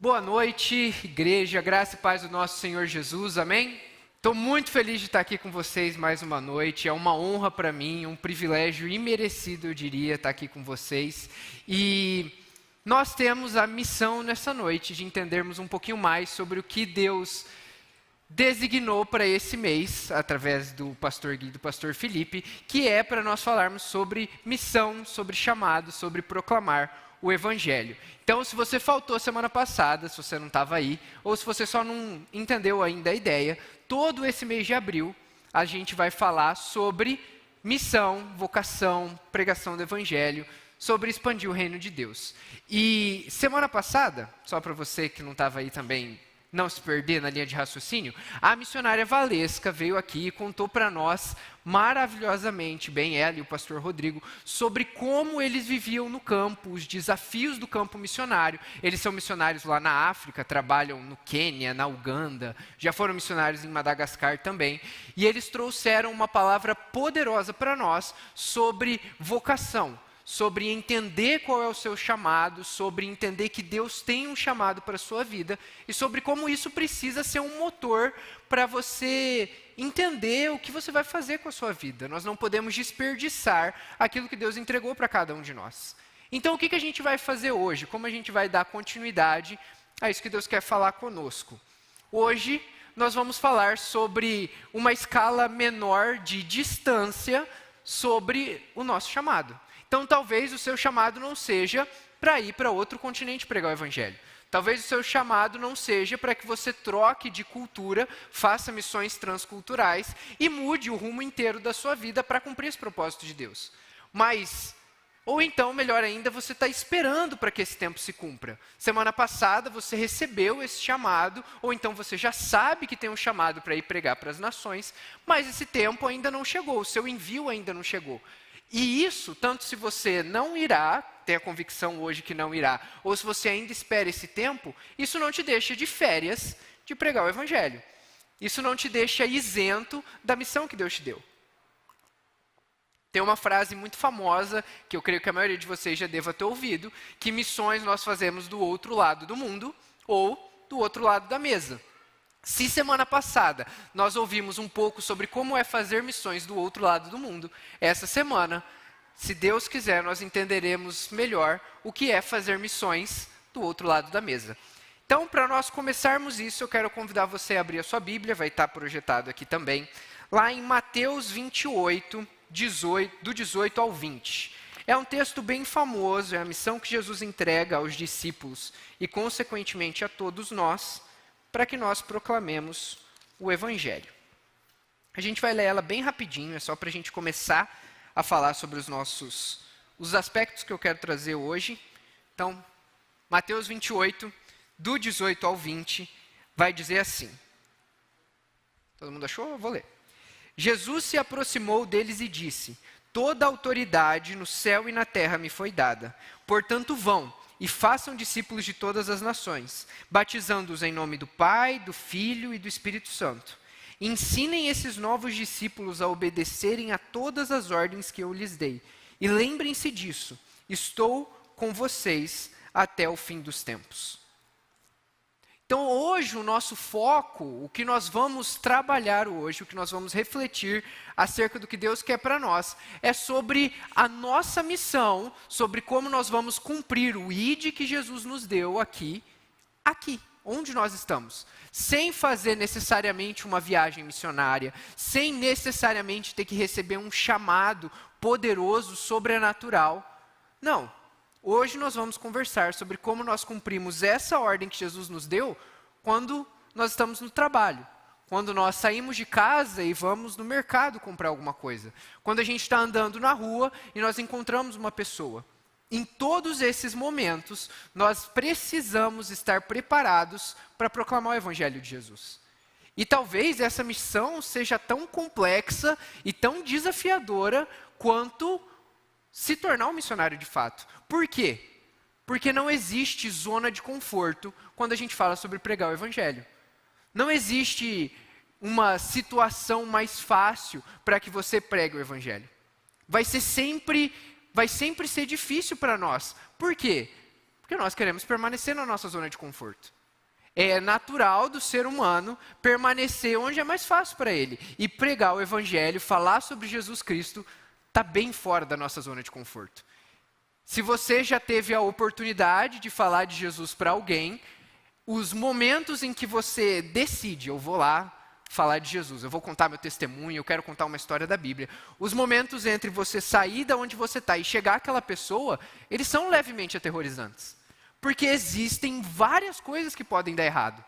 Boa noite, igreja, graça e paz do nosso Senhor Jesus, amém? Estou muito feliz de estar aqui com vocês mais uma noite, é uma honra para mim, um privilégio imerecido, eu diria, estar aqui com vocês. E nós temos a missão nessa noite de entendermos um pouquinho mais sobre o que Deus designou para esse mês, através do pastor Gui e do pastor Felipe, que é para nós falarmos sobre missão, sobre chamado, sobre proclamar o Evangelho. Então, se você faltou semana passada, se você não estava aí, ou se você só não entendeu ainda a ideia, todo esse mês de abril, a gente vai falar sobre missão, vocação, pregação do Evangelho, sobre expandir o reino de Deus. E semana passada, só para você que não estava aí também, não se perder na linha de raciocínio, a missionária Valesca veio aqui e contou para nós maravilhosamente, bem ela e o pastor Rodrigo, sobre como eles viviam no campo, os desafios do campo missionário. Eles são missionários lá na África, trabalham no Quênia, na Uganda, já foram missionários em Madagascar também, e eles trouxeram uma palavra poderosa para nós sobre vocação, sobre entender qual é o seu chamado, sobre entender que Deus tem um chamado para a sua vida e sobre como isso precisa ser um motor para você entender o que você vai fazer com a sua vida. Nós não podemos desperdiçar aquilo que Deus entregou para cada um de nós. Então, o que a gente vai fazer hoje? Como a gente vai dar continuidade a isso que Deus quer falar conosco? Hoje, nós vamos falar sobre uma escala menor de distância sobre o nosso chamado. Então, talvez o seu chamado não seja para ir para outro continente pregar o Evangelho. Talvez o seu chamado não seja para que você troque de cultura, faça missões transculturais e mude o rumo inteiro da sua vida para cumprir esse propósito de Deus. Mas, ou então, melhor ainda, você está esperando para que esse tempo se cumpra. Semana passada você recebeu esse chamado, ou então você já sabe que tem um chamado para ir pregar para as nações, mas esse tempo ainda não chegou, o seu envio ainda não chegou. E isso, tanto se você não irá, tem a convicção hoje que não irá, ou se você ainda espera esse tempo, isso não te deixa de férias de pregar o Evangelho. Isso não te deixa isento da missão que Deus te deu. Tem uma frase muito famosa, que eu creio que a maioria de vocês já deva ter ouvido, que missões nós fazemos do outro lado do mundo ou do outro lado da mesa. Se semana passada nós ouvimos um pouco sobre como é fazer missões do outro lado do mundo, essa semana, se Deus quiser, nós entenderemos melhor o que é fazer missões do outro lado da mesa. Então, para nós começarmos isso, eu quero convidar você a abrir a sua Bíblia, vai estar projetado aqui também, lá em Mateus 28, do 18 ao 20. É um texto bem famoso, é a missão que Jesus entrega aos discípulos e, consequentemente, a todos nós, para que nós proclamemos o Evangelho. A gente vai ler ela bem rapidinho, é só para a gente começar a falar sobre os aspectos que eu quero trazer hoje. Então, Mateus 28, do 18 ao 20, vai dizer assim. Todo mundo achou? Eu vou ler. Jesus se aproximou deles e disse: toda a autoridade no céu e na terra me foi dada. Portanto, vão e façam discípulos de todas as nações, batizando-os em nome do Pai, do Filho e do Espírito Santo. Ensinem esses novos discípulos a obedecerem a todas as ordens que eu lhes dei. E lembrem-se disso, estou com vocês até o fim dos tempos. Então, hoje, o nosso foco, o que nós vamos trabalhar hoje, o que nós vamos refletir acerca do que Deus quer para nós, é sobre a nossa missão, sobre como nós vamos cumprir o ID que Jesus nos deu aqui, onde nós estamos. Sem fazer necessariamente uma viagem missionária, sem necessariamente ter que receber um chamado poderoso, sobrenatural. Não. Hoje nós vamos conversar sobre como nós cumprimos essa ordem que Jesus nos deu quando nós estamos no trabalho, quando nós saímos de casa e vamos no mercado comprar alguma coisa, quando a gente está andando na rua e nós encontramos uma pessoa. Em todos esses momentos, nós precisamos estar preparados para proclamar o Evangelho de Jesus. E talvez essa missão seja tão complexa e tão desafiadora quanto se tornar um missionário de fato. Por quê? Porque não existe zona de conforto quando a gente fala sobre pregar o Evangelho. Não existe uma situação mais fácil para que você pregue o Evangelho. Vai sempre ser difícil para nós. Por quê? Porque nós queremos permanecer na nossa zona de conforto. É natural do ser humano permanecer onde é mais fácil para ele. E pregar o evangelho, falar sobre Jesus Cristo, está bem fora da nossa zona de conforto. Se você já teve a oportunidade de falar de Jesus para alguém, os momentos em que você decide, eu vou lá falar de Jesus, eu vou contar meu testemunho, eu quero contar uma história da Bíblia. Os momentos entre você sair da onde você está e chegar àquela pessoa, eles são levemente aterrorizantes. Porque existem várias coisas que podem dar errado.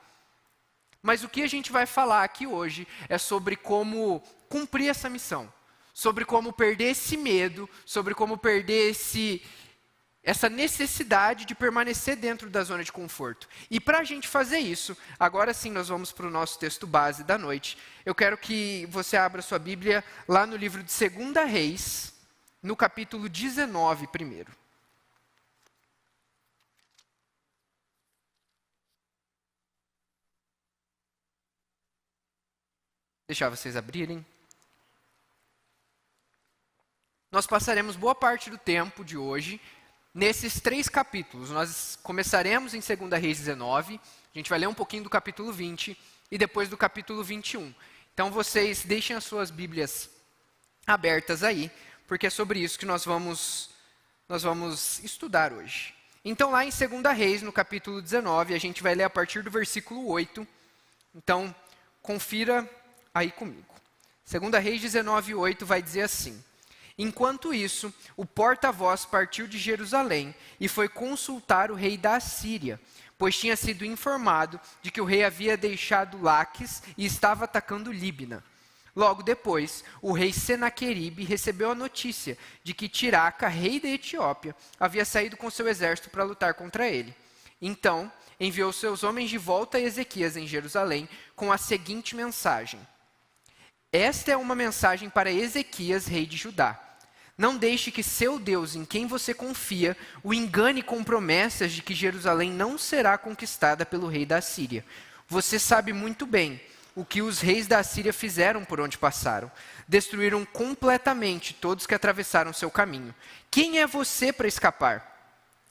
Mas o que a gente vai falar aqui hoje é sobre como cumprir essa missão. Sobre como perder esse medo, sobre como perder essa necessidade de permanecer dentro da zona de conforto. E para a gente fazer isso, agora sim nós vamos para o nosso texto base da noite. Eu quero que você abra sua Bíblia lá no livro de 2 Reis, no capítulo 19 primeiro. Deixar vocês abrirem. Nós passaremos boa parte do tempo de hoje nesses 3 capítulos. Nós começaremos em 2 Reis 19, a gente vai ler um pouquinho do capítulo 20 e depois do capítulo 21. Então vocês deixem as suas Bíblias abertas aí, porque é sobre isso que nós vamos estudar hoje. Então lá em 2 Reis, no capítulo 19, a gente vai ler a partir do versículo 8. Então, confira aí comigo. 2 Reis 19, 8 vai dizer assim: Enquanto isso, o porta-voz partiu de Jerusalém e foi consultar o rei da Assíria, pois tinha sido informado de que o rei havia deixado Laques e estava atacando Líbina. Logo depois, o rei Senaqueribe recebeu a notícia de que Tiraca, rei da Etiópia, havia saído com seu exército para lutar contra ele. Então, enviou seus homens de volta a Ezequias em Jerusalém com a seguinte mensagem: Esta é uma mensagem para Ezequias, rei de Judá. Não deixe que seu Deus, em quem você confia, o engane com promessas de que Jerusalém não será conquistada pelo rei da Assíria. Você sabe muito bem o que os reis da Assíria fizeram por onde passaram. Destruíram completamente todos que atravessaram seu caminho. Quem é você para escapar?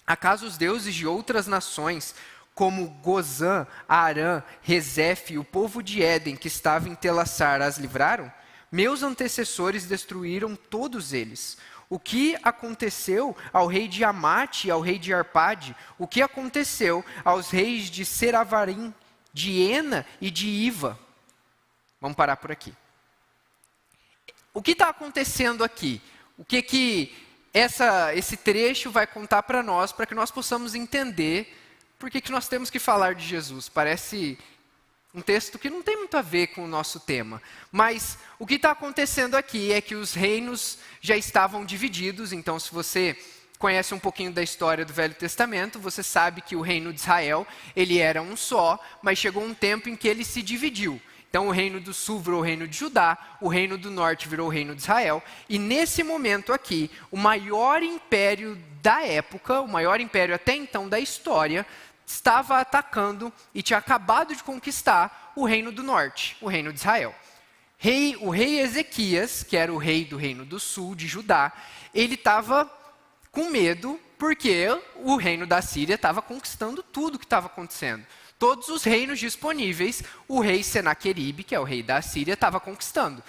Acaso os deuses de outras nações, como Gozã, Arã, Rezefe e o povo de Éden que estava em Telassar, as livraram? Meus antecessores destruíram todos eles. O que aconteceu ao rei de Amate e ao rei de Arpade? O que aconteceu aos reis de Seravarim, de Ena e de Iva? Vamos parar por aqui. O que está acontecendo aqui? O que esse trecho vai contar para nós, para que nós possamos entender por que nós temos que falar de Jesus? Parece um texto que não tem muito a ver com o nosso tema. Mas o que está acontecendo aqui é que os reinos já estavam divididos. Então, se você conhece um pouquinho da história do Velho Testamento, você sabe que o reino de Israel, ele era um só, mas chegou um tempo em que ele se dividiu. Então, o reino do sul virou o reino de Judá, o reino do norte virou o reino de Israel. E nesse momento aqui, o maior império da época, o maior império até então da história, estava atacando e tinha acabado de conquistar o reino do norte, o reino de Israel. O rei Ezequias, que era o rei do reino do sul, de Judá, ele estava com medo porque o reino da Síria estava conquistando tudo que estava acontecendo. Todos os reinos disponíveis, o rei Senaqueribe, que é o rei da Síria, estava conquistando.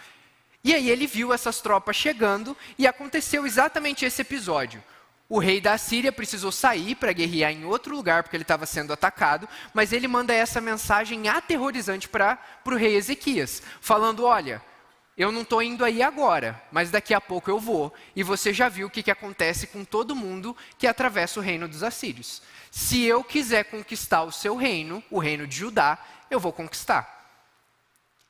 E aí ele viu essas tropas chegando e aconteceu exatamente esse episódio. O rei da Síria precisou sair para guerrear em outro lugar, porque ele estava sendo atacado, mas ele manda essa mensagem aterrorizante para o rei Ezequias, falando: olha, eu não estou indo aí agora, mas daqui a pouco eu vou, e você já viu o que acontece com todo mundo que atravessa o reino dos assírios. Se eu quiser conquistar o seu reino, o reino de Judá, eu vou conquistar.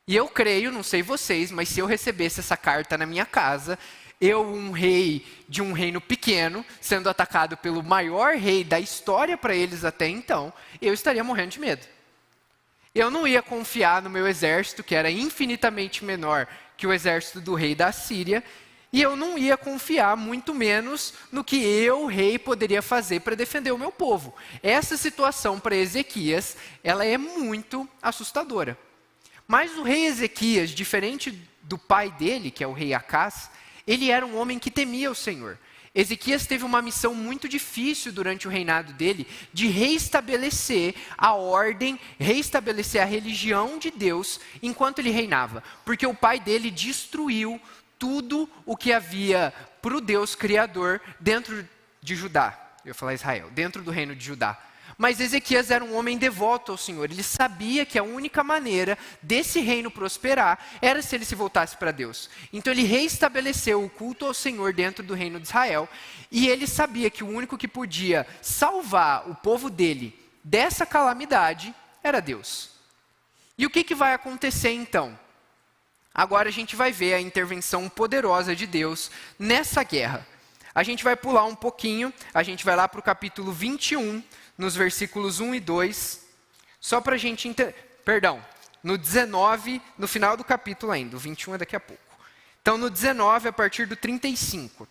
E eu creio, não sei vocês, mas se eu recebesse essa carta na minha casa, eu, um rei de um reino pequeno, sendo atacado pelo maior rei da história para eles até então, eu estaria morrendo de medo. Eu não ia confiar no meu exército, que era infinitamente menor que o exército do rei da Síria, e eu não ia confiar muito menos no que eu, rei, poderia fazer para defender o meu povo. Essa situação para Ezequias, ela é muito assustadora. Mas o rei Ezequias, diferente do pai dele, que é o rei Acás, ele era um homem que temia o Senhor. Ezequias teve uma missão muito difícil durante o reinado dele, de reestabelecer a ordem, reestabelecer a religião de Deus enquanto ele reinava. Porque o pai dele destruiu tudo o que havia para o Deus Criador dentro de Judá. Eu ia falar Israel, dentro do reino de Judá. Mas Ezequias era um homem devoto ao Senhor. Ele sabia que a única maneira desse reino prosperar era se ele se voltasse para Deus. Então ele reestabeleceu o culto ao Senhor dentro do reino de Israel. E ele sabia que o único que podia salvar o povo dele dessa calamidade era Deus. E o que vai acontecer então? Agora a gente vai ver a intervenção poderosa de Deus nessa guerra. A gente vai pular um pouquinho, a gente vai lá para o capítulo 21, nos versículos 1 e 2, só para a gente no 19, no final do capítulo ainda, o 21 é daqui a pouco. Então, no 19, a partir do 35.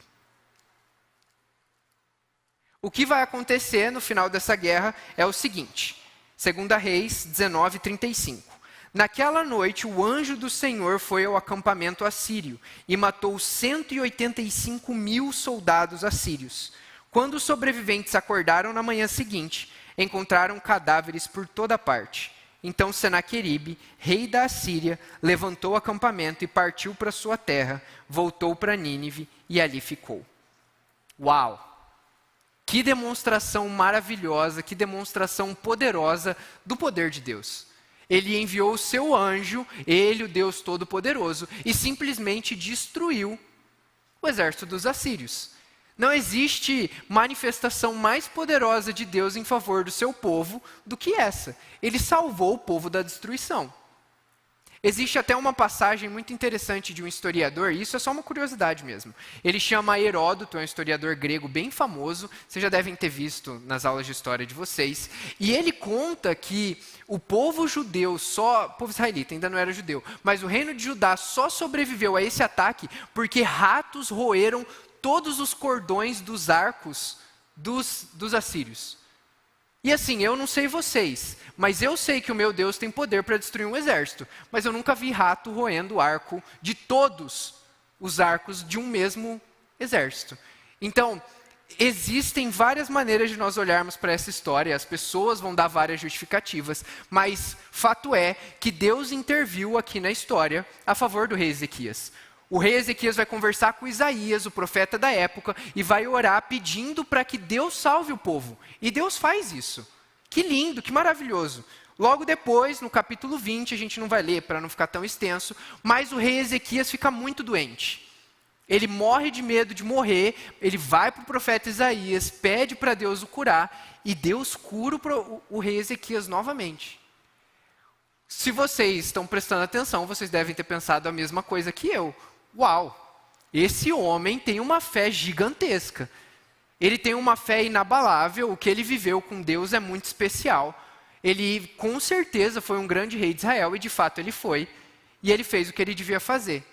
O que vai acontecer no final dessa guerra é o seguinte, 2 Reis 19, 35. Naquela noite, o anjo do Senhor foi ao acampamento assírio e matou 185.000 soldados assírios. Quando os sobreviventes acordaram na manhã seguinte, encontraram cadáveres por toda parte. Então Senaqueribe, rei da Assíria, levantou o acampamento e partiu para sua terra, voltou para Nínive e ali ficou. Uau! Que demonstração maravilhosa, que demonstração poderosa do poder de Deus. Ele enviou o seu anjo, ele, o Deus Todo-Poderoso, e simplesmente destruiu o exército dos assírios. Não existe manifestação mais poderosa de Deus em favor do seu povo do que essa. Ele salvou o povo da destruição. Existe até uma passagem muito interessante de um historiador, e isso é só uma curiosidade mesmo. Ele chama Heródoto, é um historiador grego bem famoso, vocês já devem ter visto nas aulas de história de vocês. E ele conta que o povo judeu, o povo israelita ainda não era judeu, mas o reino de Judá só sobreviveu a esse ataque porque ratos roeram todos os cordões dos arcos dos assírios. E assim, eu não sei vocês, mas eu sei que o meu Deus tem poder para destruir um exército. Mas eu nunca vi rato roendo o arco de todos os arcos de um mesmo exército. Então, existem várias maneiras de nós olharmos para essa história, as pessoas vão dar várias justificativas, mas fato é que Deus interviu aqui na história a favor do rei Ezequias. O rei Ezequias vai conversar com Isaías, o profeta da época, e vai orar pedindo para que Deus salve o povo. E Deus faz isso. Que lindo, que maravilhoso. Logo depois, no capítulo 20, a gente não vai ler para não ficar tão extenso, mas o rei Ezequias fica muito doente. Ele morre de medo de morrer, ele vai para o profeta Isaías, pede para Deus o curar, e Deus cura o rei Ezequias novamente. Se vocês estão prestando atenção, vocês devem ter pensado a mesma coisa que eu. Uau, esse homem tem uma fé gigantesca. Ele tem uma fé inabalável, o que ele viveu com Deus é muito especial. Ele com certeza foi um grande rei de Israel, e de fato ele foi. E ele fez o que ele devia fazer.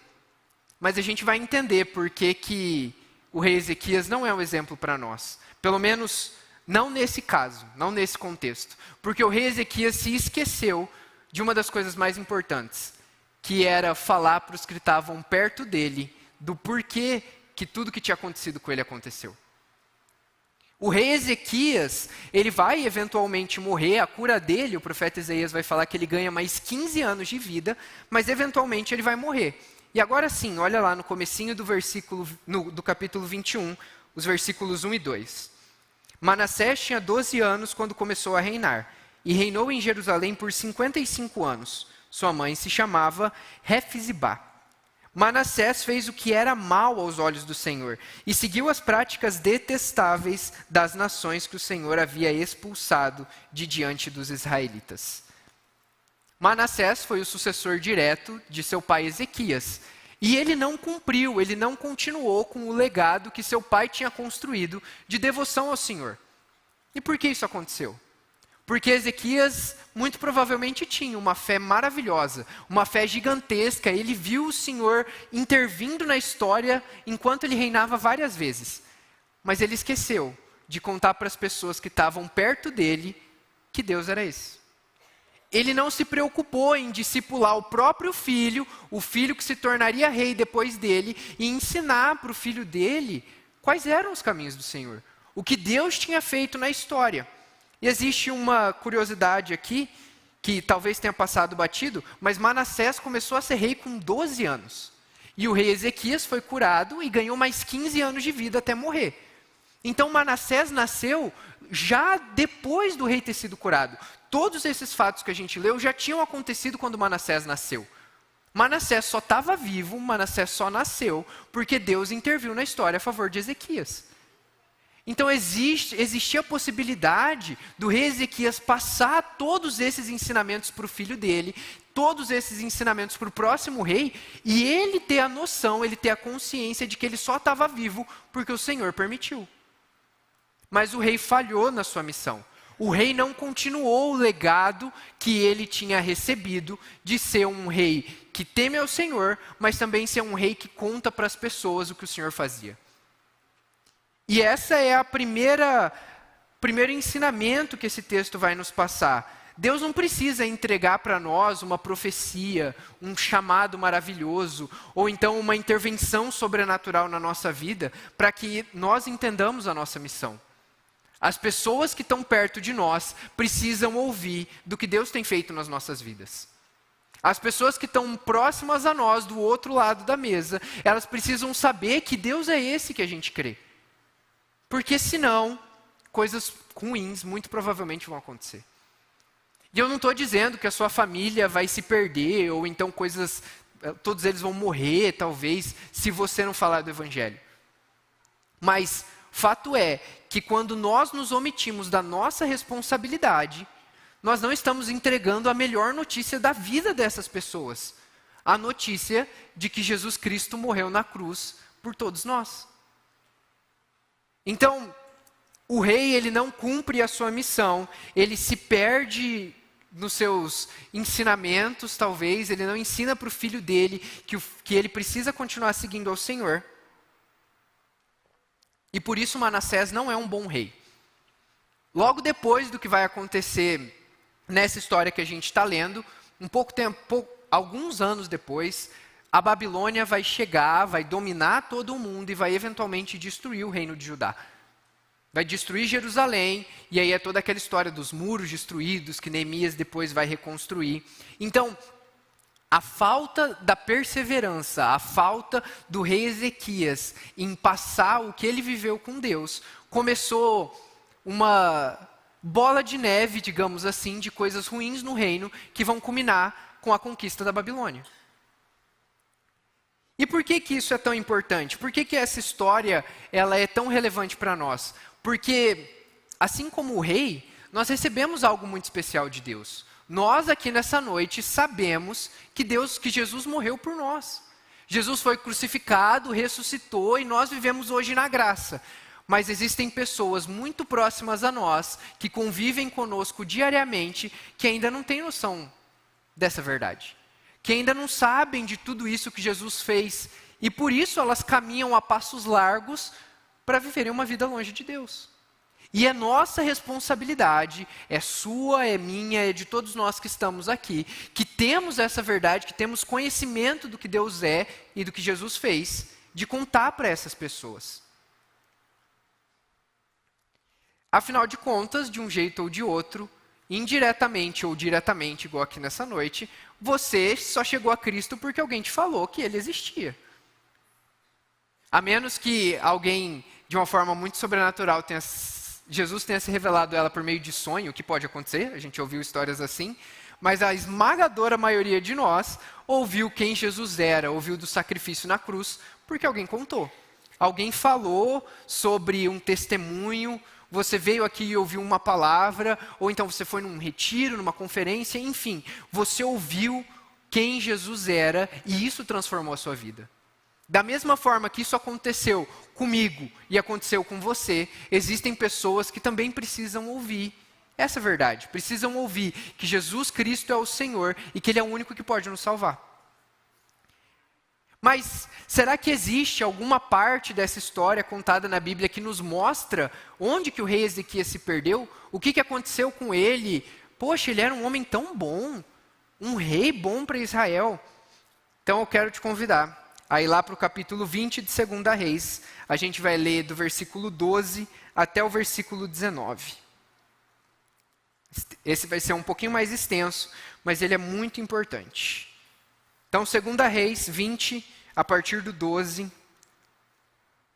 Mas a gente vai entender por que o rei Ezequias não é um exemplo para nós. Pelo menos não nesse caso, não nesse contexto. Porque o rei Ezequias se esqueceu de uma das coisas mais importantes, que era falar para os que estavam perto dele do porquê que tudo que tinha acontecido com ele aconteceu. O rei Ezequias, ele vai eventualmente morrer, a cura dele, o profeta Isaías vai falar que ele ganha mais 15 anos de vida, mas eventualmente ele vai morrer. E agora sim, olha lá no comecinho do capítulo 21, os versículos 1 e 2. Manassés tinha 12 anos quando começou a reinar, e reinou em Jerusalém por 55 anos. Sua mãe se chamava Hefzibá. Manassés fez o que era mal aos olhos do Senhor e seguiu as práticas detestáveis das nações que o Senhor havia expulsado de diante dos israelitas. Manassés foi o sucessor direto de seu pai Ezequias. E ele não cumpriu, ele não continuou com o legado que seu pai tinha construído de devoção ao Senhor. E por que isso aconteceu? Porque Ezequias muito provavelmente tinha uma fé maravilhosa, uma fé gigantesca. Ele viu o Senhor intervindo na história enquanto ele reinava várias vezes. Mas ele esqueceu de contar para as pessoas que estavam perto dele que Deus era esse. Ele não se preocupou em discipular o próprio filho, o filho que se tornaria rei depois dele, e ensinar para o filho dele quais eram os caminhos do Senhor, o que Deus tinha feito na história. E existe uma curiosidade aqui, que talvez tenha passado batido, mas Manassés começou a ser rei com 12 anos. E o rei Ezequias foi curado e ganhou mais 15 anos de vida até morrer. Então Manassés nasceu já depois do rei ter sido curado. Todos esses fatos que a gente leu já tinham acontecido quando Manassés nasceu. Manassés só estava vivo, Manassés só nasceu porque Deus interviu na história a favor de Ezequias. Então existia a possibilidade do rei Ezequias passar todos esses ensinamentos para o filho dele, todos esses ensinamentos para o próximo rei, e ele ter a noção, ele ter a consciência de que ele só estava vivo porque o Senhor permitiu. Mas o rei falhou na sua missão. O rei não continuou o legado que ele tinha recebido de ser um rei que teme ao Senhor, mas também ser um rei que conta para as pessoas o que o Senhor fazia. E essa é a primeiro ensinamento que esse texto vai nos passar. Deus não precisa entregar para nós uma profecia, um chamado maravilhoso, ou então uma intervenção sobrenatural na nossa vida, para que nós entendamos a nossa missão. As pessoas que estão perto de nós precisam ouvir do que Deus tem feito nas nossas vidas. As pessoas que estão próximas a nós, do outro lado da mesa, elas precisam saber que Deus é esse que a gente crê. Porque senão, coisas ruins muito provavelmente vão acontecer. E eu não estou dizendo que a sua família vai se perder, ou então todos eles vão morrer, talvez, se você não falar do Evangelho. Mas fato é que quando nós nos omitimos da nossa responsabilidade, nós não estamos entregando a melhor notícia da vida dessas pessoas. A notícia de que Jesus Cristo morreu na cruz por todos nós. Então, o rei, ele não cumpre a sua missão, ele se perde nos seus ensinamentos, talvez, ele não ensina para o filho dele que ele precisa continuar seguindo ao Senhor. E por isso Manassés não é um bom rei. Logo depois do que vai acontecer nessa história que a gente está lendo, alguns anos depois, a Babilônia vai chegar, vai dominar todo o mundo e vai eventualmente destruir o reino de Judá. Vai destruir Jerusalém, e aí é toda aquela história dos muros destruídos que Neemias depois vai reconstruir. Então, a falta da perseverança, a falta do rei Ezequias em passar o que ele viveu com Deus, começou uma bola de neve, digamos assim, de coisas ruins no reino que vão culminar com a conquista da Babilônia. E por que isso é tão importante? Por que essa história ela é tão relevante para nós? Porque, assim como o rei, nós recebemos algo muito especial de Deus. Nós aqui nessa noite sabemos que Jesus morreu por nós. Jesus foi crucificado, ressuscitou e nós vivemos hoje na graça. Mas existem pessoas muito próximas a nós, que convivem conosco diariamente, que ainda não têm noção dessa verdade. Que ainda não sabem de tudo isso que Jesus fez. E por isso elas caminham a passos largos para viverem uma vida longe de Deus. E é nossa responsabilidade, é sua, é minha, é de todos nós que estamos aqui, que temos essa verdade, que temos conhecimento do que Deus é e do que Jesus fez, de contar para essas pessoas. Afinal de contas, de um jeito ou de outro, indiretamente ou diretamente, igual aqui nessa noite, você só chegou a Cristo porque alguém te falou que ele existia. A menos que alguém, de uma forma muito sobrenatural, Jesus tenha se revelado ela por meio de sonho, o que pode acontecer, a gente ouviu histórias assim, mas a esmagadora maioria de nós ouviu quem Jesus era, ouviu do sacrifício na cruz, porque alguém contou. Alguém falou sobre um testemunho, você veio aqui e ouviu uma palavra, ou então você foi num retiro, numa conferência, enfim, você ouviu quem Jesus era e isso transformou a sua vida. Da mesma forma que isso aconteceu comigo e aconteceu com você, existem pessoas que também precisam ouvir essa verdade. Precisam ouvir que Jesus Cristo é o Senhor e que Ele é o único que pode nos salvar. Mas será que existe alguma parte dessa história contada na Bíblia que nos mostra onde que o rei Ezequias se perdeu? O que aconteceu com ele? Poxa, ele era um homem tão bom, um rei bom para Israel. Então eu quero te convidar aí lá para o capítulo 20 de 2 Reis, a gente vai ler do versículo 12 até o versículo 19. Esse vai ser um pouquinho mais extenso, mas ele é muito importante. Então, 2 Reis 20, a partir do 12.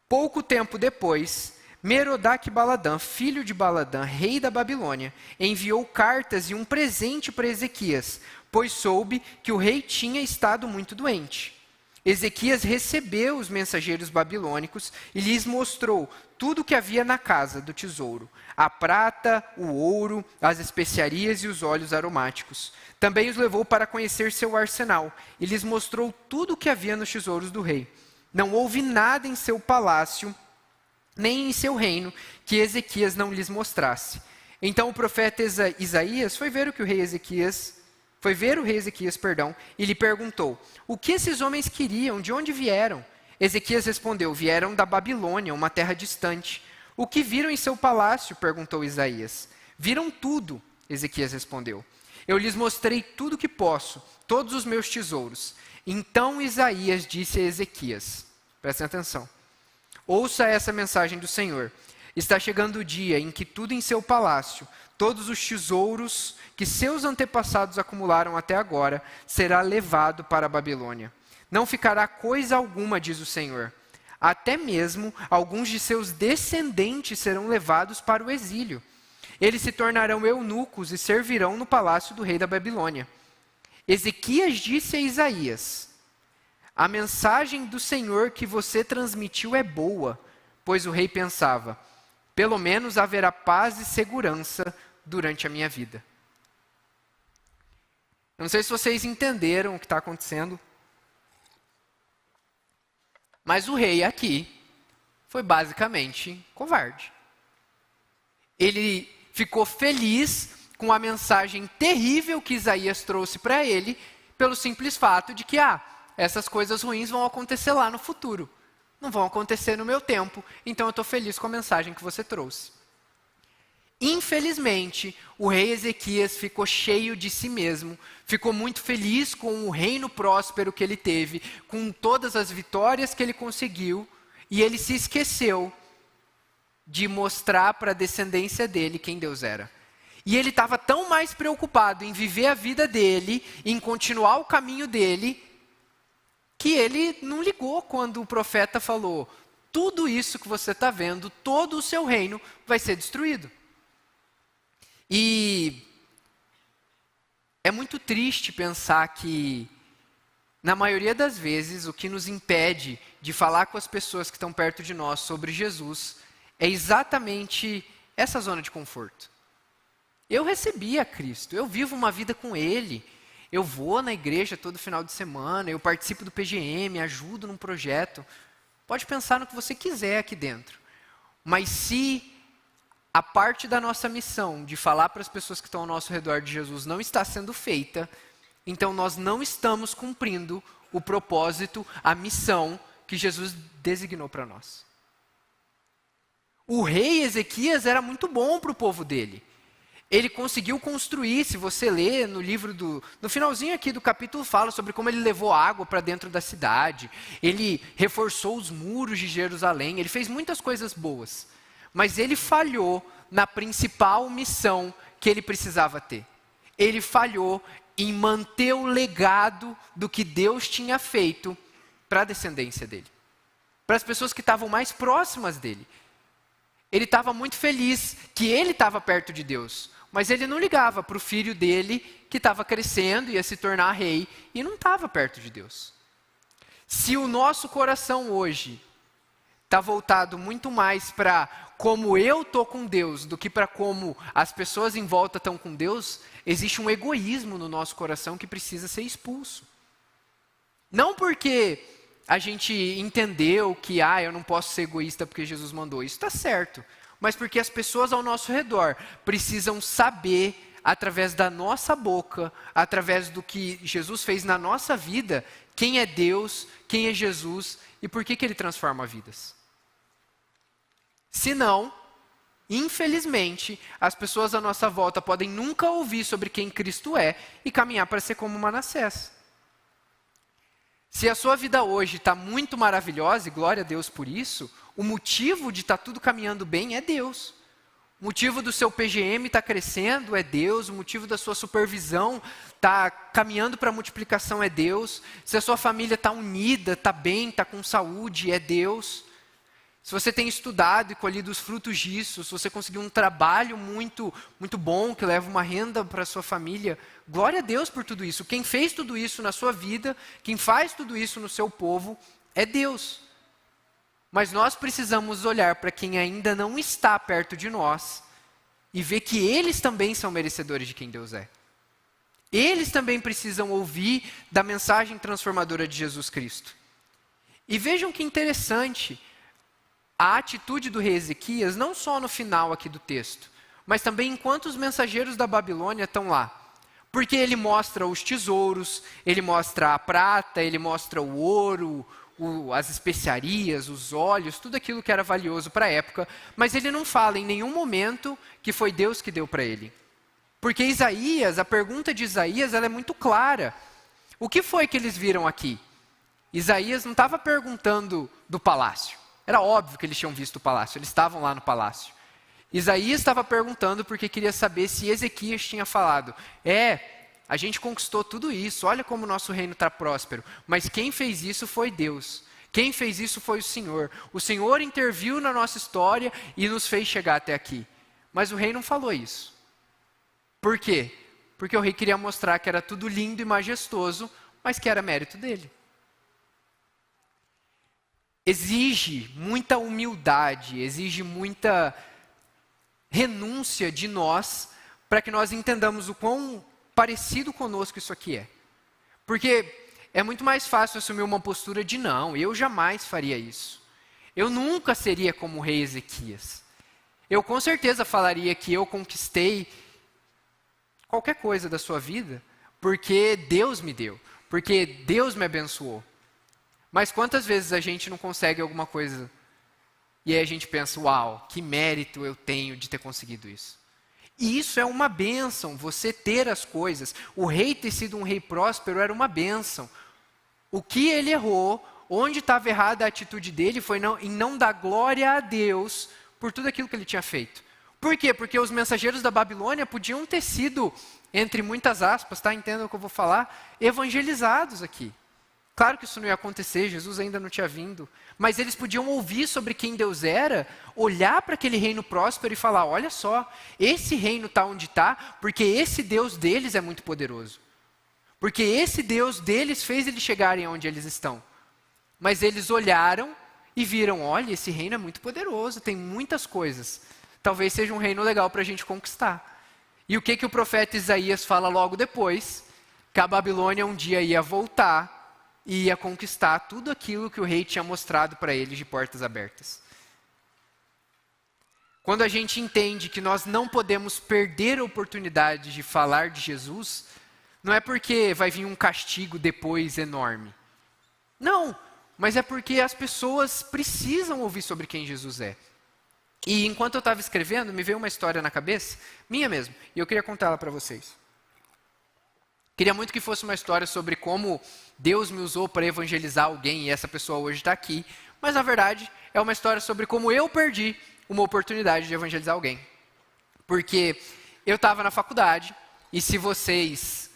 Pouco tempo depois, Merodach-Baladã, filho de Baladã, rei da Babilônia, enviou cartas e um presente para Ezequias, pois soube que o rei tinha estado muito doente. Ezequias recebeu os mensageiros babilônicos e lhes mostrou tudo o que havia na casa do tesouro: a prata, o ouro, as especiarias e os óleos aromáticos. Também os levou para conhecer seu arsenal e lhes mostrou tudo o que havia nos tesouros do rei. Não houve nada em seu palácio, nem em seu reino, que Ezequias não lhes mostrasse. Então o profeta Isaías foi ver o rei Ezequias, e lhe perguntou: o que esses homens queriam? De onde vieram? Ezequias respondeu: vieram da Babilônia, uma terra distante. O que viram em seu palácio? Perguntou Isaías. Viram tudo, Ezequias respondeu. Eu lhes mostrei tudo o que posso, todos os meus tesouros. Então Isaías disse a Ezequias, prestem atenção: ouça essa mensagem do Senhor. Está chegando o dia em que tudo em seu palácio, todos os tesouros que seus antepassados acumularam até agora, será levado para a Babilônia. Não ficará coisa alguma, diz o Senhor. Até mesmo alguns de seus descendentes serão levados para o exílio. Eles se tornarão eunucos e servirão no palácio do rei da Babilônia. Ezequias disse a Isaías: a mensagem do Senhor que você transmitiu é boa, pois o rei pensava: pelo menos haverá paz e segurança durante a minha vida. Eu não sei se vocês entenderam o que está acontecendo, mas o rei aqui foi basicamente covarde. Ele ficou feliz com a mensagem terrível que Isaías trouxe para ele, pelo simples fato de que, essas coisas ruins vão acontecer lá no futuro. Não vão acontecer no meu tempo, então eu estou feliz com a mensagem que você trouxe. Infelizmente, o rei Ezequias ficou cheio de si mesmo, ficou muito feliz com o reino próspero que ele teve, com todas as vitórias que ele conseguiu, e ele se esqueceu de mostrar para a descendência dele quem Deus era. E ele estava tão mais preocupado em viver a vida dele, em continuar o caminho dele, que ele não ligou quando o profeta falou: tudo isso que você está vendo, todo o seu reino vai ser destruído. E é muito triste pensar que, na maioria das vezes, o que nos impede de falar com as pessoas que estão perto de nós sobre Jesus é exatamente essa zona de conforto. Eu recebi a Cristo, eu vivo uma vida com Ele, eu vou na igreja todo final de semana, eu participo do PGM, ajudo num projeto. Pode pensar no que você quiser aqui dentro. Mas se a parte da nossa missão de falar para as pessoas que estão ao nosso redor de Jesus não está sendo feita, então nós não estamos cumprindo o propósito, a missão que Jesus designou para nós. O rei Ezequias era muito bom para o povo dele. Ele conseguiu construir, se você ler no livro no finalzinho aqui do capítulo, fala sobre como ele levou água para dentro da cidade, ele reforçou os muros de Jerusalém, ele fez muitas coisas boas. Mas ele falhou na principal missão que ele precisava ter. Ele falhou em manter o legado do que Deus tinha feito para a descendência dele. Para as pessoas que estavam mais próximas dele. Ele estava muito feliz que ele estava perto de Deus. Mas ele não ligava para o filho dele que estava crescendo, ia se tornar rei, e não estava perto de Deus. Se o nosso coração hoje está voltado muito mais para como eu estou com Deus do que para como as pessoas em volta estão com Deus, existe um egoísmo no nosso coração que precisa ser expulso. Não porque a gente entendeu que eu não posso ser egoísta porque Jesus mandou, isso está certo. Mas porque as pessoas ao nosso redor precisam saber, através da nossa boca, através do que Jesus fez na nossa vida, quem é Deus, quem é Jesus e por que Ele transforma vidas. Senão, infelizmente, as pessoas à nossa volta podem nunca ouvir sobre quem Cristo é e caminhar para ser como Manassés. Se a sua vida hoje está muito maravilhosa, e glória a Deus por isso, o motivo de estar tudo caminhando bem é Deus. O motivo do seu PGM estar crescendo é Deus, o motivo da sua supervisão estar caminhando para a multiplicação é Deus, se a sua família está unida, está bem, está com saúde, é Deus. Se você tem estudado e colhido os frutos disso, se você conseguiu um trabalho muito bom, que leva uma renda para a sua família, glória a Deus por tudo isso. Quem fez tudo isso na sua vida, quem faz tudo isso no seu povo, é Deus. Mas nós precisamos olhar para quem ainda não está perto de nós e ver que eles também são merecedores de quem Deus é. Eles também precisam ouvir da mensagem transformadora de Jesus Cristo. E vejam que interessante a atitude do rei Ezequias, não só no final aqui do texto, mas também enquanto os mensageiros da Babilônia estão lá. Porque ele mostra os tesouros, ele mostra a prata, ele mostra o ouro, as especiarias, os óleos, tudo aquilo que era valioso para a época, mas ele não fala em nenhum momento que foi Deus que deu para ele. Porque Isaías, a pergunta de Isaías, ela é muito clara. O que foi que eles viram aqui? Isaías não estava perguntando do palácio. Era óbvio que eles tinham visto o palácio, eles estavam lá no palácio. Isaías estava perguntando porque queria saber se Ezequias tinha falado: a gente conquistou tudo isso, olha como o nosso reino está próspero. Mas quem fez isso foi Deus. Quem fez isso foi o Senhor. O Senhor interviu na nossa história e nos fez chegar até aqui. Mas o rei não falou isso. Por quê? Porque o rei queria mostrar que era tudo lindo e majestoso, mas que era mérito dele. Exige muita humildade, exige muita renúncia de nós para que nós entendamos o quão parecido conosco isso aqui é. Porque é muito mais fácil assumir uma postura de não, eu jamais faria isso. Eu nunca seria como o rei Ezequias. Eu com certeza falaria que eu conquistei qualquer coisa da sua vida porque Deus me deu, porque Deus me abençoou. Mas quantas vezes a gente não consegue alguma coisa e aí a gente pensa, uau, que mérito eu tenho de ter conseguido isso. E isso é uma bênção, você ter as coisas. O rei ter sido um rei próspero era uma bênção. O que ele errou, onde estava errada a atitude dele, foi em não dar glória a Deus por tudo aquilo que ele tinha feito. Por quê? Porque os mensageiros da Babilônia podiam ter sido, entre muitas aspas, tá? Entendam o que eu vou falar, evangelizados aqui. Claro que isso não ia acontecer, Jesus ainda não tinha vindo. Mas eles podiam ouvir sobre quem Deus era, olhar para aquele reino próspero e falar, olha só, esse reino está onde está, porque esse Deus deles é muito poderoso. Porque esse Deus deles fez eles chegarem onde eles estão. Mas eles olharam e viram, olha, esse reino é muito poderoso, tem muitas coisas. Talvez seja um reino legal para a gente conquistar. E o que o profeta Isaías fala logo depois? Que a Babilônia um dia ia voltar e ia conquistar tudo aquilo que o rei tinha mostrado para eles de portas abertas. Quando a gente entende que nós não podemos perder a oportunidade de falar de Jesus, não é porque vai vir um castigo depois enorme. Não, mas é porque as pessoas precisam ouvir sobre quem Jesus é. E enquanto eu estava escrevendo, me veio uma história na cabeça, minha mesmo, e eu queria contá-la para vocês. Queria muito que fosse uma história sobre como Deus me usou para evangelizar alguém e essa pessoa hoje está aqui. Mas, na verdade, é uma história sobre como eu perdi uma oportunidade de evangelizar alguém. Porque eu estava na faculdade e se vocês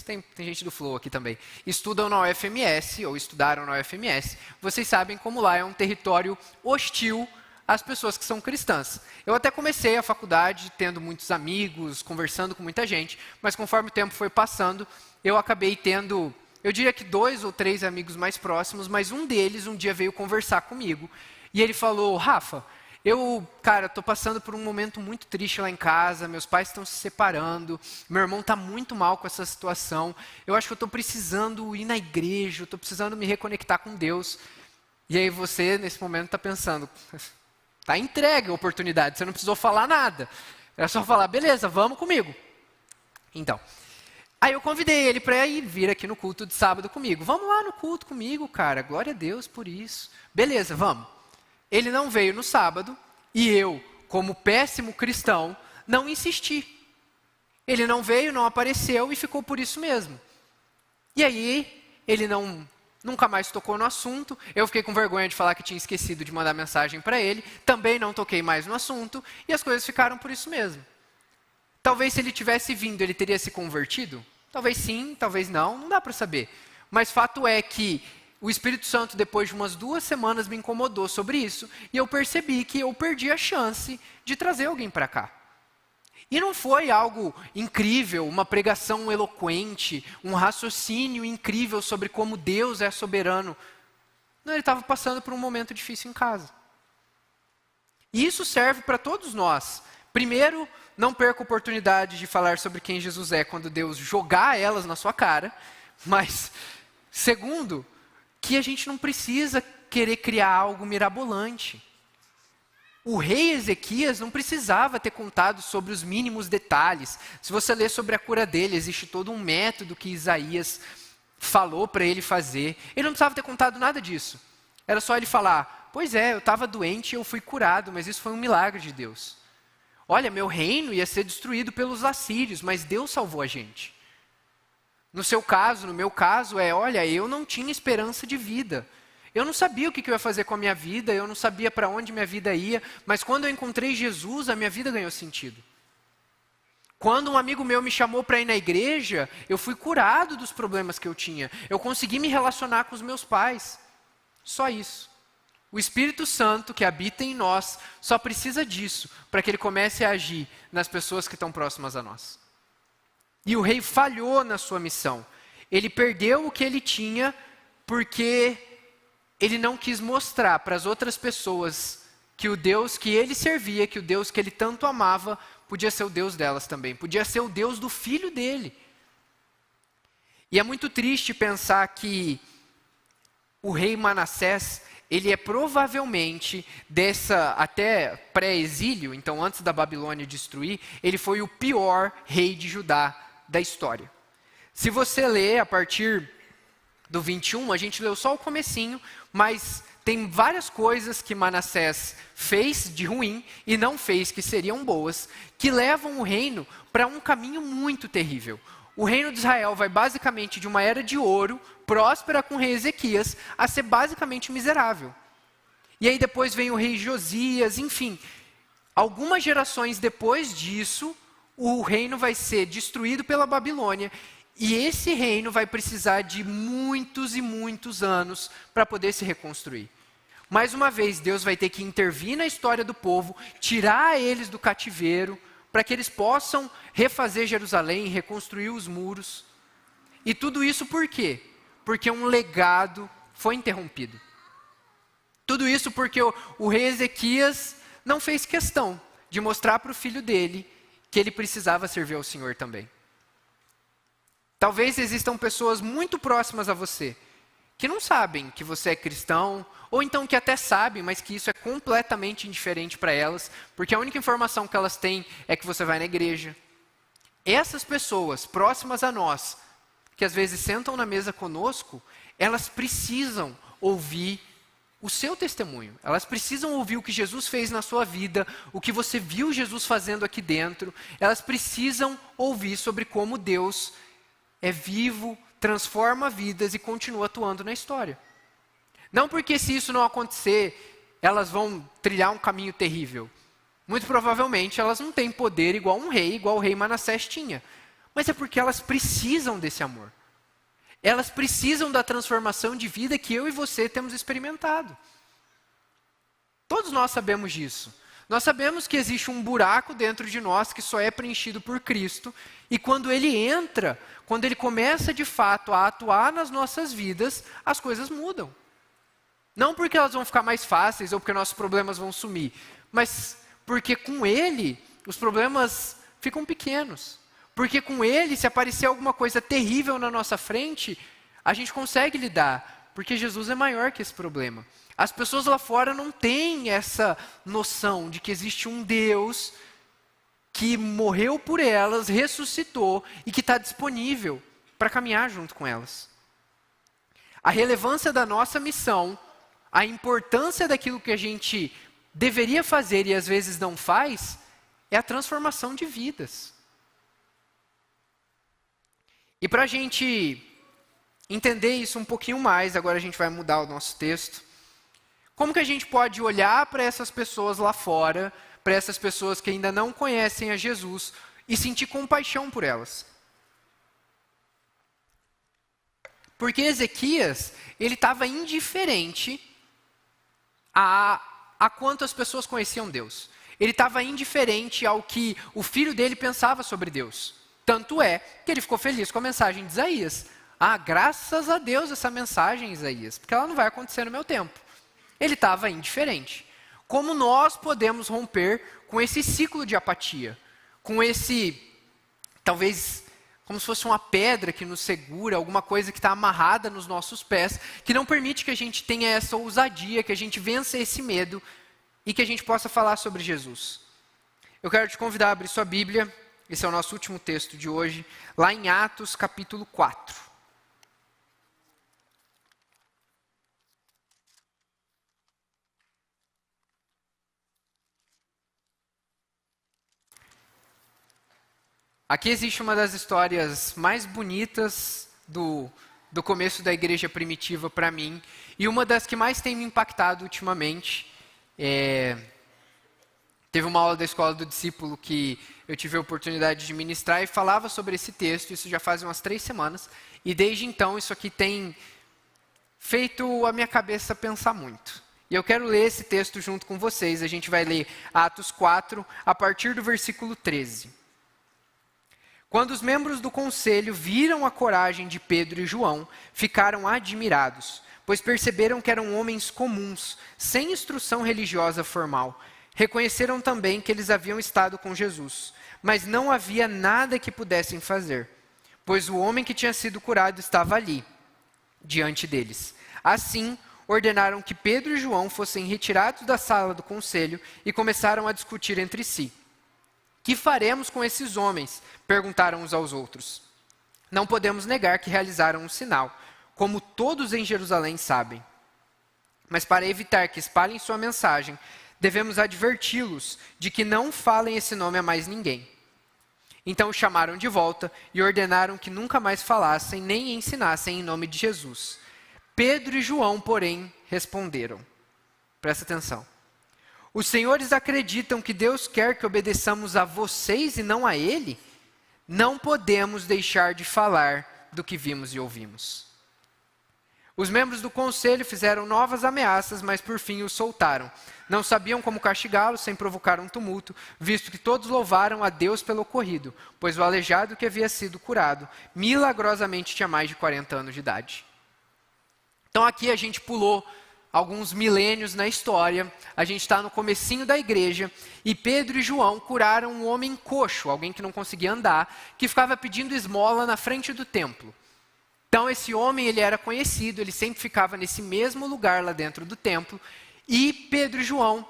tem gente do Flow aqui também, estudam na UFMS ou estudaram na UFMS, vocês sabem como lá é um território hostil às pessoas que são cristãs. Eu até comecei a faculdade tendo muitos amigos, conversando com muita gente, mas conforme o tempo foi passando, eu acabei tendo, eu diria que 2 ou 3 amigos mais próximos, mas um deles um dia veio conversar comigo. E ele falou, Rafa, estou passando por um momento muito triste lá em casa, meus pais estão se separando, meu irmão está muito mal com essa situação, eu acho que eu estou precisando ir na igreja, eu estou precisando me reconectar com Deus. E aí você, nesse momento, está pensando, está entregue a oportunidade, você não precisou falar nada. Era só falar, beleza, vamos comigo. Então, aí eu convidei ele para vir aqui no culto de sábado comigo. Vamos lá no culto comigo, cara, glória a Deus por isso. Beleza, vamos. Ele não veio no sábado e eu, como péssimo cristão, não insisti. Ele não veio, não apareceu e ficou por isso mesmo. E aí, ele nunca mais tocou no assunto. Eu fiquei com vergonha de falar que tinha esquecido de mandar mensagem para ele. Também não toquei mais no assunto. E as coisas ficaram por isso mesmo. Talvez se ele tivesse vindo, ele teria se convertido? Talvez sim, talvez não dá para saber. Mas fato é que o Espírito Santo, depois de umas 2 semanas, me incomodou sobre isso. E eu percebi que eu perdi a chance de trazer alguém para cá. E não foi algo incrível, uma pregação eloquente, um raciocínio incrível sobre como Deus é soberano. Não, ele estava passando por um momento difícil em casa. E isso serve para todos nós. Primeiro, não perca a oportunidade de falar sobre quem Jesus é quando Deus jogar elas na sua cara. Mas, segundo, que a gente não precisa querer criar algo mirabolante. O rei Ezequias não precisava ter contado sobre os mínimos detalhes. Se você ler sobre a cura dele, existe todo um método que Isaías falou para ele fazer. Ele não precisava ter contado nada disso. Era só ele falar, pois é, eu estava doente e eu fui curado, mas isso foi um milagre de Deus. Olha, meu reino ia ser destruído pelos assírios, mas Deus salvou a gente. No seu caso, no meu caso, olha, eu não tinha esperança de vida. Eu não sabia o que eu ia fazer com a minha vida, eu não sabia para onde minha vida ia, mas quando eu encontrei Jesus, a minha vida ganhou sentido. Quando um amigo meu me chamou para ir na igreja, eu fui curado dos problemas que eu tinha. Eu consegui me relacionar com os meus pais. Só isso. O Espírito Santo que habita em nós só precisa disso para que ele comece a agir nas pessoas que estão próximas a nós. E o rei falhou na sua missão. Ele perdeu o que ele tinha porque ele não quis mostrar para as outras pessoas que o Deus que ele servia, que o Deus que ele tanto amava, podia ser o Deus delas também. Podia ser o Deus do filho dele. E é muito triste pensar que o rei Manassés, ele é provavelmente dessa, até pré-exílio, então antes da Babilônia destruir, ele foi o pior rei de Judá da história. Se você ler a partir do 21, a gente leu só o comecinho, mas tem várias coisas que Manassés fez de ruim e não fez que seriam boas, que levam o reino para um caminho muito terrível. O reino de Israel vai basicamente de uma era de ouro, próspera com o rei Ezequias, a ser basicamente miserável. E aí depois vem o rei Josias, enfim. Algumas gerações depois disso, o reino vai ser destruído pela Babilônia. E esse reino vai precisar de muitos e muitos anos para poder se reconstruir. Mais uma vez, Deus vai ter que intervir na história do povo, tirar eles do cativeiro, para que eles possam refazer Jerusalém, reconstruir os muros. E tudo isso por quê? Porque um legado foi interrompido. Tudo isso porque o rei Ezequias não fez questão de mostrar para o filho dele que ele precisava servir ao Senhor também. Talvez existam pessoas muito próximas a você, que não sabem que você é cristão, ou então que até sabem, mas que isso é completamente indiferente para elas, porque a única informação que elas têm é que você vai na igreja. Essas pessoas próximas a nós, que às vezes sentam na mesa conosco, elas precisam ouvir o seu testemunho. Elas precisam ouvir o que Jesus fez na sua vida, o que você viu Jesus fazendo aqui dentro. Elas precisam ouvir sobre como Deus é vivo, transforma vidas e continua atuando na história. Não porque se isso não acontecer, elas vão trilhar um caminho terrível. Muito provavelmente elas não têm poder igual o rei Manassés tinha. Mas é porque elas precisam desse amor. Elas precisam da transformação de vida que eu e você temos experimentado. Todos nós sabemos disso. Nós sabemos que existe um buraco dentro de nós que só é preenchido por Cristo. E quando ele entra, quando ele começa de fato a atuar nas nossas vidas, as coisas mudam. Não porque elas vão ficar mais fáceis ou porque nossos problemas vão sumir, mas porque com ele os problemas ficam pequenos. Porque com ele, se aparecer alguma coisa terrível na nossa frente, a gente consegue lidar, porque Jesus é maior que esse problema. As pessoas lá fora não têm essa noção de que existe um Deus que morreu por elas, ressuscitou e que está disponível para caminhar junto com elas. A relevância da nossa missão, a importância daquilo que a gente deveria fazer e às vezes não faz, é a transformação de vidas. E para a gente entender isso um pouquinho mais, agora a gente vai mudar o nosso texto. Como que a gente pode olhar para essas pessoas lá fora, para essas pessoas que ainda não conhecem a Jesus e sentir compaixão por elas? Porque Ezequias, ele estava indiferente a quanto as pessoas conheciam Deus. Ele estava indiferente ao que o filho dele pensava sobre Deus. Tanto é que ele ficou feliz com a mensagem de Isaías. Graças a Deus essa mensagem, Isaías, porque ela não vai acontecer no meu tempo. Ele estava indiferente. Como nós podemos romper com esse ciclo de apatia? Com esse, talvez, como se fosse uma pedra que nos segura, alguma coisa que está amarrada nos nossos pés, que não permite que a gente tenha essa ousadia, que a gente vença esse medo e que a gente possa falar sobre Jesus. Eu quero te convidar a abrir sua Bíblia, esse é o nosso último texto de hoje, lá em Atos capítulo 4. Aqui existe uma das histórias mais bonitas do começo da igreja primitiva para mim, e uma das que mais tem me impactado ultimamente. Teve uma aula da Escola do Discípulo que eu tive a oportunidade de ministrar e falava sobre esse texto, isso já faz umas 3 semanas, e desde então isso aqui tem feito a minha cabeça pensar muito. E eu quero ler esse texto junto com vocês, a gente vai ler Atos 4, a partir do versículo 13. Quando os membros do conselho viram a coragem de Pedro e João, ficaram admirados, pois perceberam que eram homens comuns, sem instrução religiosa formal. Reconheceram também que eles haviam estado com Jesus, mas não havia nada que pudessem fazer, pois o homem que tinha sido curado estava ali, diante deles. Assim, ordenaram que Pedro e João fossem retirados da sala do conselho e começaram a discutir entre si. Que faremos com esses homens? Perguntaram uns aos outros. Não podemos negar que realizaram um sinal, como todos em Jerusalém sabem. Mas para evitar que espalhem sua mensagem, devemos adverti-los de que não falem esse nome a mais ninguém. Então o chamaram de volta e ordenaram que nunca mais falassem nem ensinassem em nome de Jesus. Pedro e João, porém, responderam. Presta atenção. Os senhores acreditam que Deus quer que obedeçamos a vocês e não a Ele? Não podemos deixar de falar do que vimos e ouvimos. Os membros do conselho fizeram novas ameaças, mas por fim os soltaram. Não sabiam como castigá-los sem provocar um tumulto, visto que todos louvaram a Deus pelo ocorrido, pois o aleijado que havia sido curado, milagrosamente tinha mais de 40 anos de idade. Então aqui a gente pulou alguns milênios na história, a gente está no comecinho da igreja, e Pedro e João curaram um homem coxo, alguém que não conseguia andar, que ficava pedindo esmola na frente do templo. Então esse homem, ele era conhecido, ele sempre ficava nesse mesmo lugar lá dentro do templo, e Pedro e João,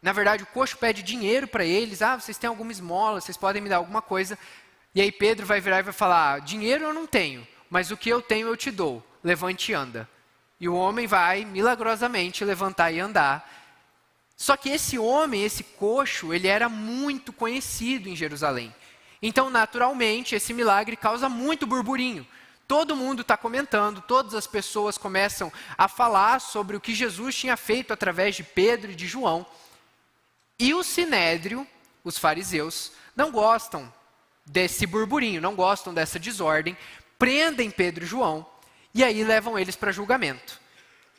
na verdade o coxo pede dinheiro para eles, vocês têm alguma esmola, vocês podem me dar alguma coisa, e aí Pedro vai virar e vai falar, dinheiro eu não tenho, mas o que eu tenho eu te dou, levante e anda. E o homem vai, milagrosamente, levantar e andar. Só que esse homem, esse coxo, ele era muito conhecido em Jerusalém. Então, naturalmente, esse milagre causa muito burburinho. Todo mundo está comentando, todas as pessoas começam a falar sobre o que Jesus tinha feito através de Pedro e de João. E o sinédrio, os fariseus, não gostam desse burburinho, não gostam dessa desordem, prendem Pedro e João, e aí levam eles para julgamento.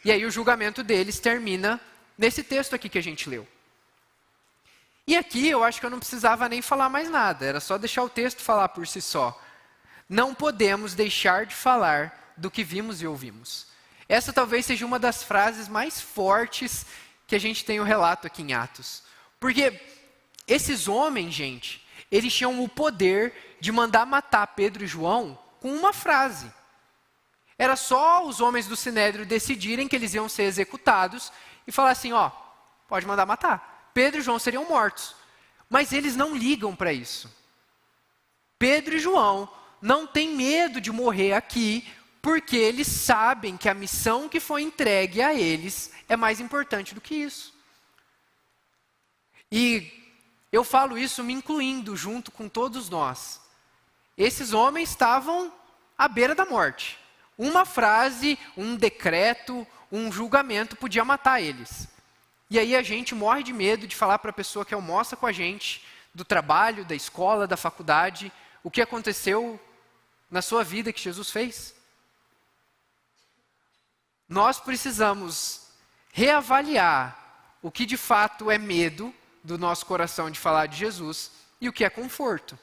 E aí o julgamento deles termina nesse texto aqui que a gente leu. E aqui eu acho que eu não precisava nem falar mais nada, era só deixar o texto falar por si só. Não podemos deixar de falar do que vimos e ouvimos. Essa talvez seja uma das frases mais fortes que a gente tem o relato aqui em Atos. Porque esses homens, gente, eles tinham o poder de mandar matar Pedro e João com uma frase. Era só os homens do Sinédrio decidirem que eles iam ser executados e falar assim, pode mandar matar. Pedro e João seriam mortos. Mas eles não ligam para isso. Pedro e João não têm medo de morrer aqui, porque eles sabem que a missão que foi entregue a eles é mais importante do que isso. E eu falo isso me incluindo junto com todos nós. Esses homens estavam à beira da morte. uma frase, um decreto, um julgamento podia matar eles. E aí a gente morre de medo de falar para a pessoa que almoça com a gente, do trabalho, da escola, da faculdade, o que aconteceu na sua vida que Jesus fez. Nós precisamos reavaliar o que de fato é medo do nosso coração de falar de Jesus e o que é conforto.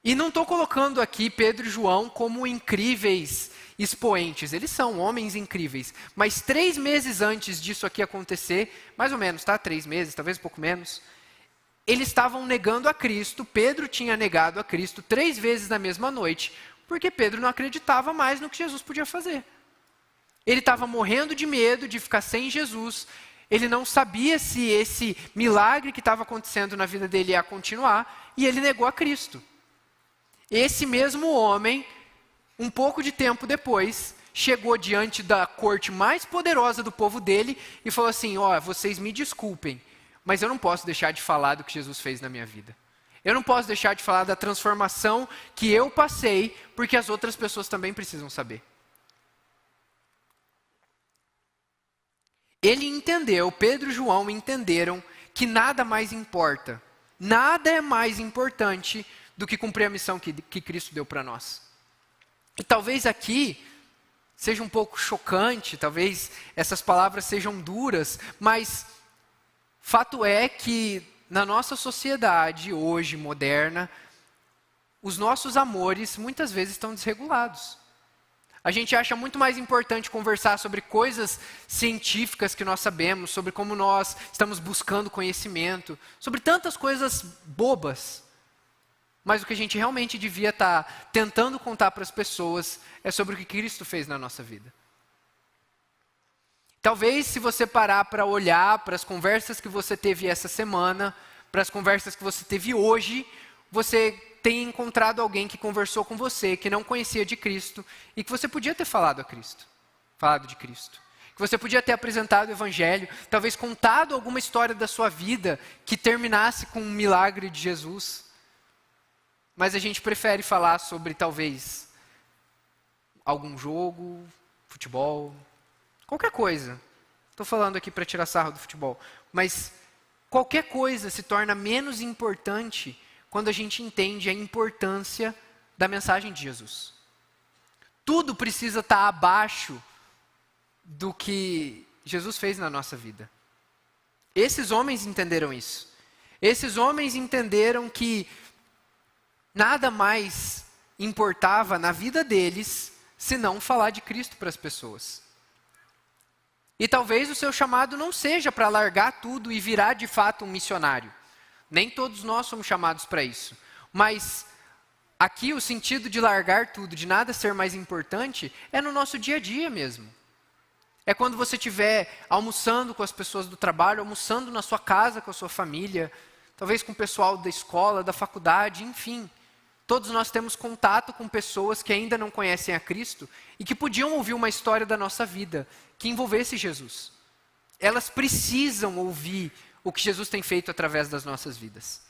E não estou colocando aqui Pedro e João como incríveis expoentes. Eles são homens incríveis. Mas 3 meses antes disso aqui acontecer, mais ou menos, tá? 3 meses, talvez um pouco menos, eles estavam negando a Cristo. Pedro tinha negado a Cristo 3 vezes na mesma noite, porque Pedro não acreditava mais no que Jesus podia fazer. Ele estava morrendo de medo de ficar sem Jesus. Ele não sabia se esse milagre que estava acontecendo na vida dele ia continuar, e ele negou a Cristo. Esse mesmo homem, um pouco de tempo depois, chegou diante da corte mais poderosa do povo dele e falou assim: vocês me desculpem, mas eu não posso deixar de falar do que Jesus fez na minha vida. Eu não posso deixar de falar da transformação que eu passei, porque as outras pessoas também precisam saber. Ele entendeu, Pedro e João entenderam que nada mais importa, nada é mais importante do que cumprir a missão que Cristo deu para nós. E talvez aqui seja um pouco chocante, talvez essas palavras sejam duras, mas fato é que na nossa sociedade hoje, moderna, os nossos amores muitas vezes estão desregulados. A gente acha muito mais importante conversar sobre coisas científicas que nós sabemos, sobre como nós estamos buscando conhecimento, sobre tantas coisas bobas. Mas o que a gente realmente devia estar tentando contar para as pessoas é sobre o que Cristo fez na nossa vida. Talvez, se você parar para olhar para as conversas que você teve essa semana, para as conversas que você teve hoje, você tenha encontrado alguém que conversou com você, que não conhecia de Cristo, e que você podia ter falado de Cristo. Que você podia ter apresentado o Evangelho, talvez contado alguma história da sua vida que terminasse com um milagre de Jesus. Mas a gente prefere falar sobre, talvez, algum jogo, futebol, qualquer coisa. Estou falando aqui para tirar sarro do futebol. Mas qualquer coisa se torna menos importante quando a gente entende a importância da mensagem de Jesus. Tudo precisa estar abaixo do que Jesus fez na nossa vida. Esses homens entenderam isso. Esses homens entenderam que nada mais importava na vida deles senão falar de Cristo para as pessoas. E talvez o seu chamado não seja para largar tudo e virar de fato um missionário. Nem todos nós somos chamados para isso. Mas aqui o sentido de largar tudo, de nada ser mais importante, é no nosso dia a dia mesmo. É quando você estiver almoçando com as pessoas do trabalho, almoçando na sua casa com a sua família, talvez com o pessoal da escola, da faculdade, enfim. Todos nós temos contato com pessoas que ainda não conhecem a Cristo e que podiam ouvir uma história da nossa vida que envolvesse Jesus. Elas precisam ouvir o que Jesus tem feito através das nossas vidas.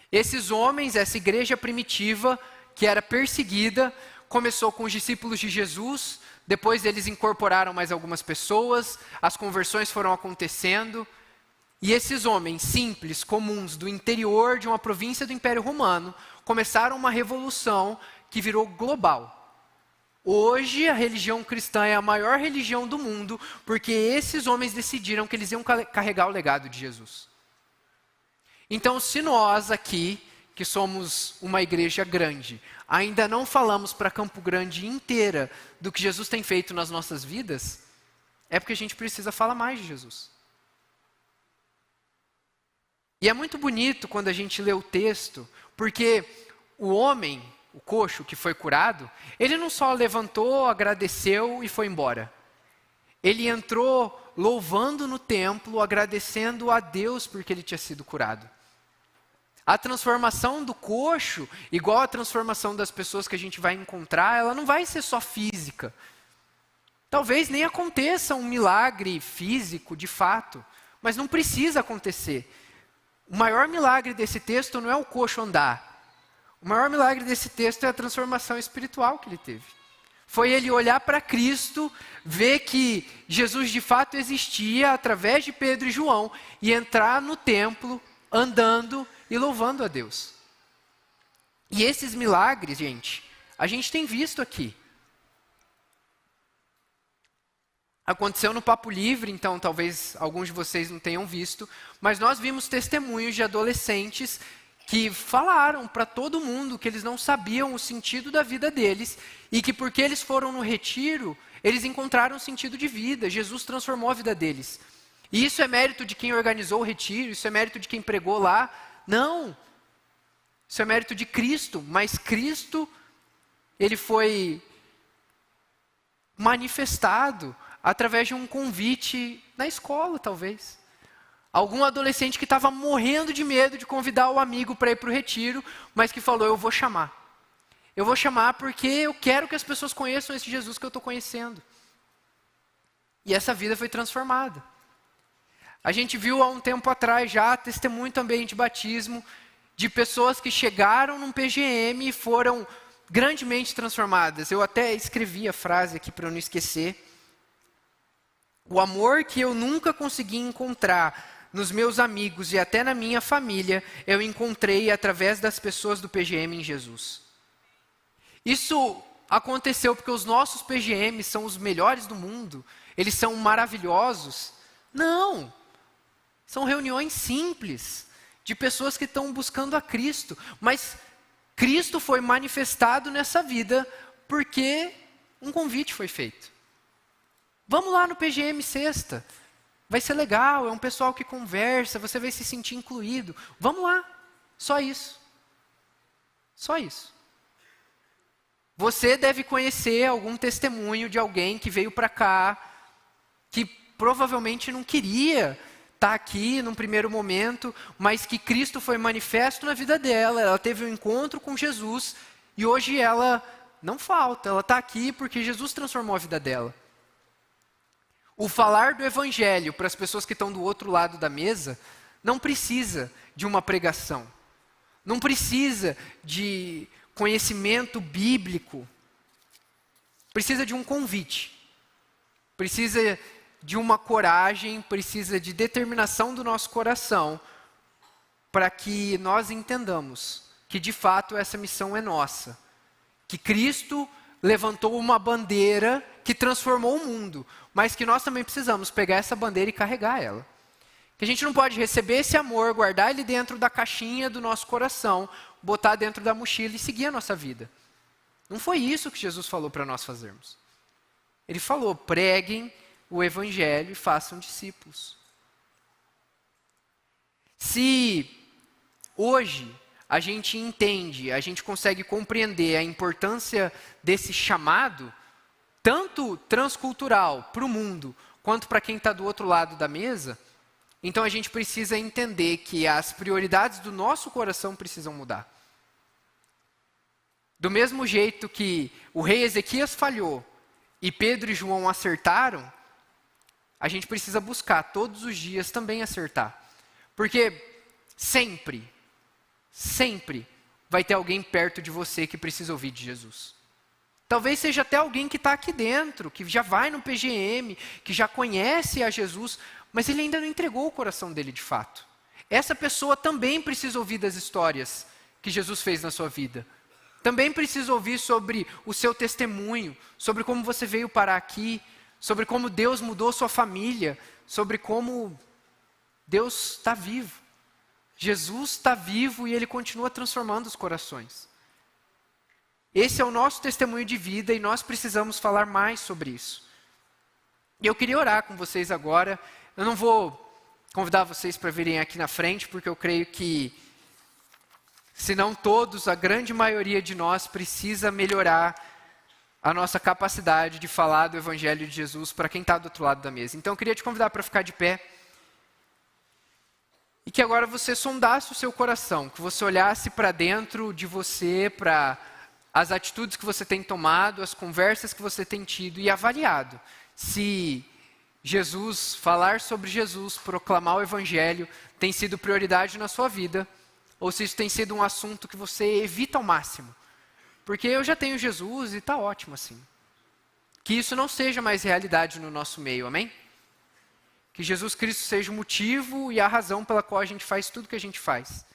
Esses homens, essa igreja primitiva, que era perseguida, começou com os discípulos de Jesus, depois eles incorporaram mais algumas pessoas, as conversões foram acontecendo, e esses homens simples, comuns, do interior de uma província do Império Romano, começaram uma revolução que virou global. Hoje a religião cristã é a maior religião do mundo, porque esses homens decidiram que eles iam carregar o legado de Jesus. Então, se nós aqui, que somos uma igreja grande, ainda não falamos para Campo Grande inteira do que Jesus tem feito nas nossas vidas, é porque a gente precisa falar mais de Jesus. E é muito bonito quando a gente lê o texto, porque o homem, o coxo que foi curado, ele não só levantou, agradeceu e foi embora. Ele entrou louvando no templo, agradecendo a Deus porque ele tinha sido curado. A transformação do coxo, igual a transformação das pessoas que a gente vai encontrar, ela não vai ser só física. Talvez nem aconteça um milagre físico, de fato, mas não precisa acontecer. O maior milagre desse texto não é o coxo andar. O maior milagre desse texto é a transformação espiritual que ele teve. Foi ele olhar para Cristo, ver que Jesus de fato existia através de Pedro e João e entrar no templo andando e louvando a Deus. E esses milagres, gente, a gente tem visto aqui. Aconteceu no Papo Livre, então talvez alguns de vocês não tenham visto, mas nós vimos testemunhos de adolescentes que falaram para todo mundo que eles não sabiam o sentido da vida deles e que porque eles foram no retiro, eles encontraram um sentido de vida. Jesus transformou a vida deles. E isso é mérito de quem organizou o retiro, isso é mérito de quem pregou lá? Não. Isso é mérito de Cristo, mas Cristo, ele foi manifestado através de um convite na escola, talvez. Algum adolescente que estava morrendo de medo de convidar o amigo para ir para o retiro, mas que falou, eu vou chamar. Eu vou chamar porque eu quero que as pessoas conheçam esse Jesus que eu estou conhecendo. E essa vida foi transformada. A gente viu há um tempo atrás já testemunho também de batismo, de pessoas que chegaram num PGM e foram grandemente transformadas. Eu até escrevi a frase aqui para eu não esquecer. O amor que eu nunca consegui encontrar nos meus amigos e até na minha família, eu encontrei através das pessoas do PGM em Jesus. Isso aconteceu porque os nossos PGMs são os melhores do mundo, eles são maravilhosos. Não, são reuniões simples, de pessoas que estão buscando a Cristo, mas Cristo foi manifestado nessa vida porque um convite foi feito. Vamos lá no PGM sexta. Vai ser legal, é um pessoal que conversa, você vai se sentir incluído. Vamos lá, só isso. Só isso. Você deve conhecer algum testemunho de alguém que veio para cá, que provavelmente não queria estar aqui num primeiro momento, mas que Cristo foi manifesto na vida dela, ela teve um encontro com Jesus, e hoje ela não falta, ela está aqui porque Jesus transformou a vida dela. O falar do evangelho para as pessoas que estão do outro lado da mesa não precisa de uma pregação. Não precisa de conhecimento bíblico. Precisa de um convite. Precisa de uma coragem, precisa de determinação do nosso coração para que nós entendamos que de fato essa missão é nossa. Que Cristo levantou uma bandeira que transformou o mundo, mas que nós também precisamos pegar essa bandeira e carregar ela. Que a gente não pode receber esse amor, guardar ele dentro da caixinha do nosso coração, botar dentro da mochila e seguir a nossa vida. Não foi isso que Jesus falou para nós fazermos. Ele falou, preguem o evangelho e façam discípulos. Se hoje a gente entende, a gente consegue compreender a importância desse chamado, tanto transcultural para o mundo, quanto para quem está do outro lado da mesa, então a gente precisa entender que as prioridades do nosso coração precisam mudar. Do mesmo jeito que o rei Ezequias falhou e Pedro e João acertaram, a gente precisa buscar todos os dias também acertar. Porque sempre vai ter alguém perto de você que precisa ouvir de Jesus. Talvez seja até alguém que está aqui dentro, que já vai no PGM, que já conhece a Jesus, mas ele ainda não entregou o coração dele de fato. Essa pessoa também precisa ouvir das histórias que Jesus fez na sua vida. Também precisa ouvir sobre o seu testemunho, sobre como você veio parar aqui, sobre como Deus mudou sua família, sobre como Deus está vivo. Jesus está vivo e Ele continua transformando os corações. Esse é o nosso testemunho de vida e nós precisamos falar mais sobre isso. E eu queria orar com vocês agora. Eu não vou convidar vocês para virem aqui na frente, porque eu creio que, se não todos, a grande maioria de nós precisa melhorar a nossa capacidade de falar do Evangelho de Jesus para quem está do outro lado da mesa. Então eu queria te convidar para ficar de pé. E que agora você sondasse o seu coração, que você olhasse para dentro de você, para as atitudes que você tem tomado, as conversas que você tem tido e avaliado se Jesus, falar sobre Jesus, proclamar o Evangelho, tem sido prioridade na sua vida, ou se isso tem sido um assunto que você evita ao máximo. Porque eu já tenho Jesus e está ótimo assim. que isso não seja mais realidade no nosso meio, amém? Que Jesus Cristo seja o motivo e a razão pela qual a gente faz tudo que a gente faz.